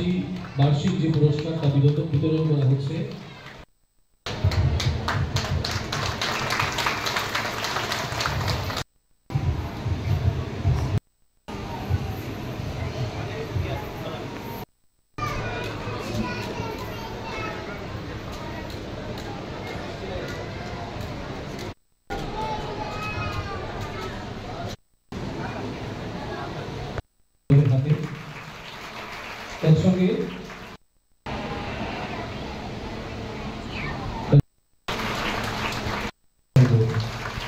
পাশাপাশি বার্ষিক যে পুরস্কারটা বিতরণ করা হচ্ছে। তার সঙ্গে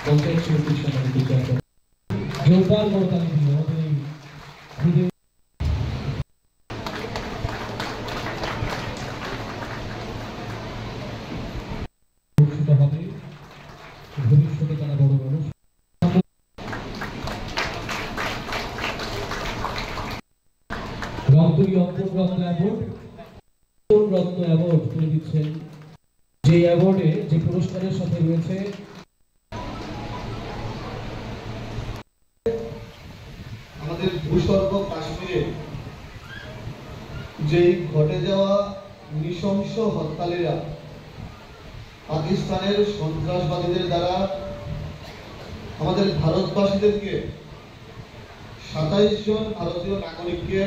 পঞ্চায়েত সমিতির সম্মানিত চেয়ারম্যান জোরদার করতালি দিয়ে আমাদের এই হবে ভবিষ্যতে তারা বড় মানুষ। রংতুলি অন্তর্রত্ন অ্যাওয়ার্ড তুলে দিচ্ছেন, যে অ্যাওয়ার্ডে যে পুরস্কারের সাথে রয়েছে আমাদের ভূস্বর্গ কাশ্মীরে যেই ঘটে যাওয়া নৃশংস হত্যালীলা, পাকিস্তানের সন্ত্রাসবাদীদের দ্বারা আমাদের ভারতবাসীদেরকে 27 জন ভারতীয় নাগরিককে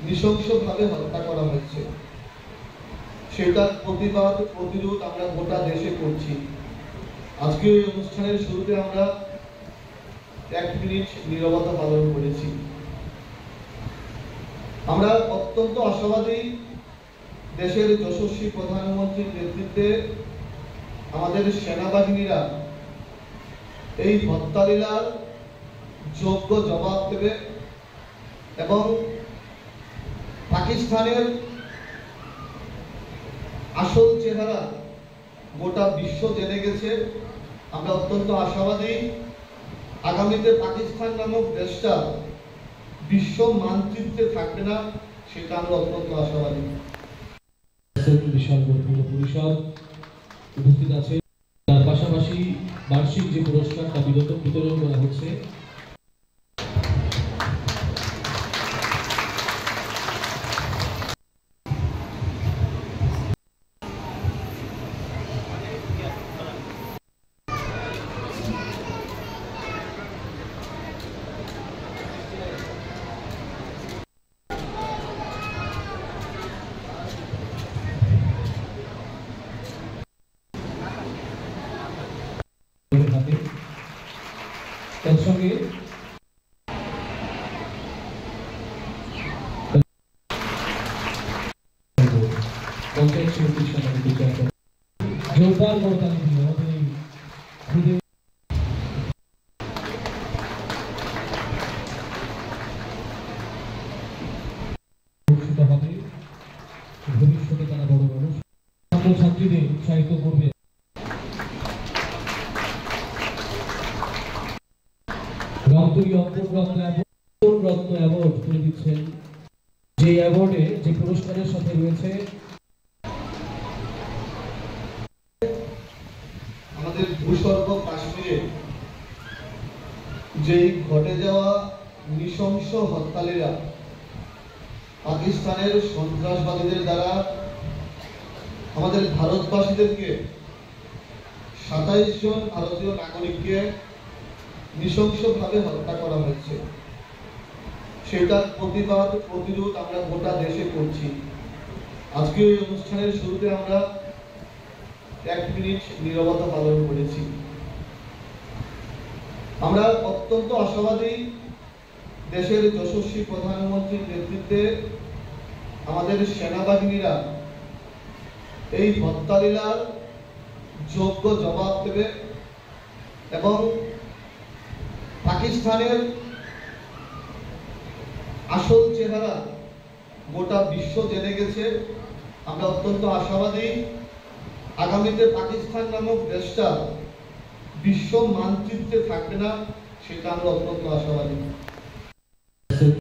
নৃশংসভাবে হত্যা করা হয়েছে, সেটার প্রতিবাদ প্রতিরোধ আমরা গোটা দেশে করছি। আজকে এই অনুষ্ঠানের শুরুতে আমরা 1 মিনিট নীরবতা পালন করেছি। আমরা অত্যন্ত আশাবাদী, দেশের যশস্বী প্রধানমন্ত্রীর নেতৃত্বে আমাদের সেনাবাহিনীরা এই হত্যালীলার যোগ্য জবাব দেবে এবং পাকিস্তানের আসল চেহারা গোটা বিশ্ব জেনে গেছে। আমরা অত্যন্ত আশাবাদী, আগামীতে পাকিস্তান নামক দেশটা বিশ্ব মানচিত্রে থাকবে না, সেটা আমরা অত্যন্ত আশাবাদী। বিশাল গুরুত্বপূর্ণ পরিষদ উপস্থিত আছে, তার পাশাপাশি বার্ষিক যে পুরস্কারটা বিতরণ করা হচ্ছে। তার সঙ্গে পঞ্চায়েত সমিতির সম্মানিত চেয়ারম্যান জোরদার করতালি দিয়ে আমাদের এই হবে ভবিষ্যতে তারা বড় মানুষ, ছাত্রছাত্রীদের উৎসাহিত করবে। রংতুলি অন্তর্রত্ন অ্যাওয়ার্ড তুলে দিচ্ছেন, যে অ্যাওয়ার্ডে যে পুরস্কারের সাথে রয়েছে আমাদের ভূস্বর্গ কাশ্মীরে যেই ঘটে যাওয়া নৃশংস হত্যালীলা, পাকিস্তানের সন্ত্রাসবাদীদের দ্বারা আমাদের ভারতবাসীদেরকে 27 জন ভারতীয় নাগরিককে নৃশংসভাবে হত্যা করা হয়েছে, সেটার প্রতিবাদ প্রতিরোধ আমরা গোটা দেশে করছি। আজকে এই অনুষ্ঠানের শুরুতে আমরা 1 মিনিট নীরবতা পালন করেছি। আমরা অত্যন্ত আশাবাদী, দেশের যশস্বী প্রধানমন্ত্রীর নেতৃত্বে আমাদের সেনাবাহিনীরা এই হত্যালীলার যোগ্য জবাব দেবে এবং পাকিস্তানের আসল চেহারা গোটা বিশ্ব জেনে গেছে। আমরা অত্যন্ত আশাবাদী, আগামীতে পাকিস্তান নামক দেশটা বিশ্ব মানচিত্রে থাকবে না, সেটা আমরা অত্যন্ত আশাবাদী।